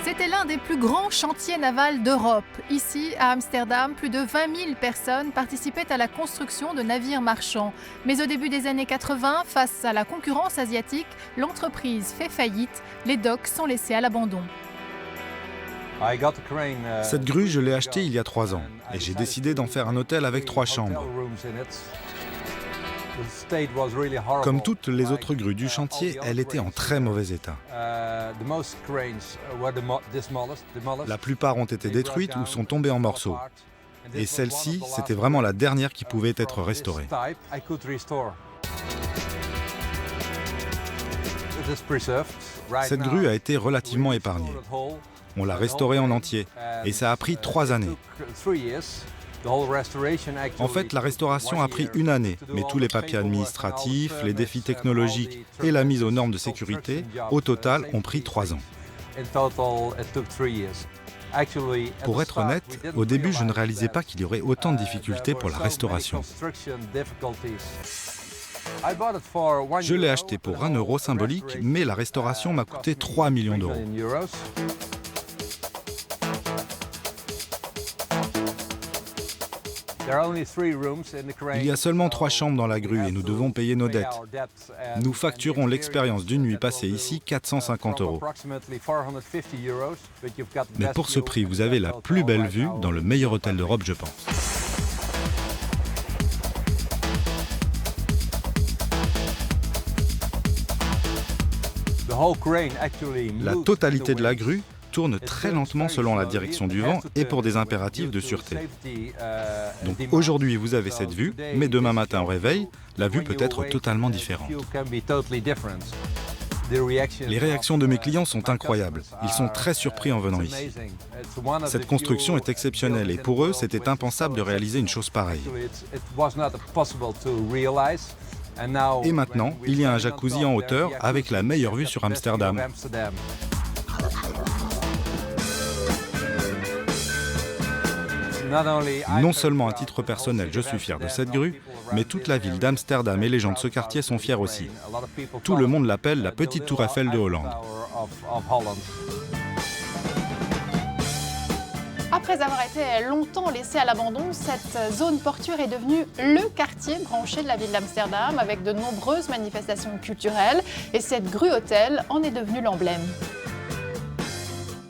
C'était l'un des plus grands chantiers navals d'Europe. Ici, à Amsterdam, plus de 20 000 personnes participaient à la construction de navires marchands. Mais au début des années 80, face à la concurrence asiatique, l'entreprise fait faillite. Les docks sont laissés à l'abandon. Cette grue, je l'ai achetée il y a 3 ans et j'ai décidé d'en faire un hôtel avec 3 chambres. Comme toutes les autres grues du chantier, elle était en très mauvais état. La plupart ont été détruites ou sont tombées en morceaux. Et celle-ci, c'était vraiment la dernière qui pouvait être restaurée. Cette grue a été relativement épargnée. On l'a restaurée en entier et ça a pris 3 années. En fait, la restauration a pris 1 année, mais tous les papiers administratifs, les défis technologiques et la mise aux normes de sécurité, au total, ont pris 3 ans. Pour être honnête, au début, je ne réalisais pas qu'il y aurait autant de difficultés pour la restauration. Je l'ai acheté pour 1 euro symbolique, mais la restauration m'a coûté 3 millions d'euros. Il y a seulement 3 chambres dans la grue et nous devons payer nos dettes. Nous facturons l'expérience d'une nuit passée ici 450 euros. Mais pour ce prix, vous avez la plus belle vue dans le meilleur hôtel d'Europe, je pense. La totalité de la grue tourne très lentement selon la direction du vent et pour des impératifs de sûreté. Donc aujourd'hui vous avez cette vue, mais demain matin au réveil, la vue peut être totalement différente. Les réactions de mes clients sont incroyables. Ils sont très surpris en venant ici. Cette construction est exceptionnelle et pour eux, c'était impensable de réaliser une chose pareille. Et maintenant, il y a un jacuzzi en hauteur avec la meilleure vue sur Amsterdam. Non seulement à titre personnel, je suis fier de cette grue, mais toute la ville d'Amsterdam et les gens de ce quartier sont fiers aussi. Tout le monde l'appelle la petite tour Eiffel de Hollande. Après avoir été longtemps laissée à l'abandon, cette zone portuaire est devenue le quartier branché de la ville d'Amsterdam avec de nombreuses manifestations culturelles et cette grue hôtel en est devenue l'emblème.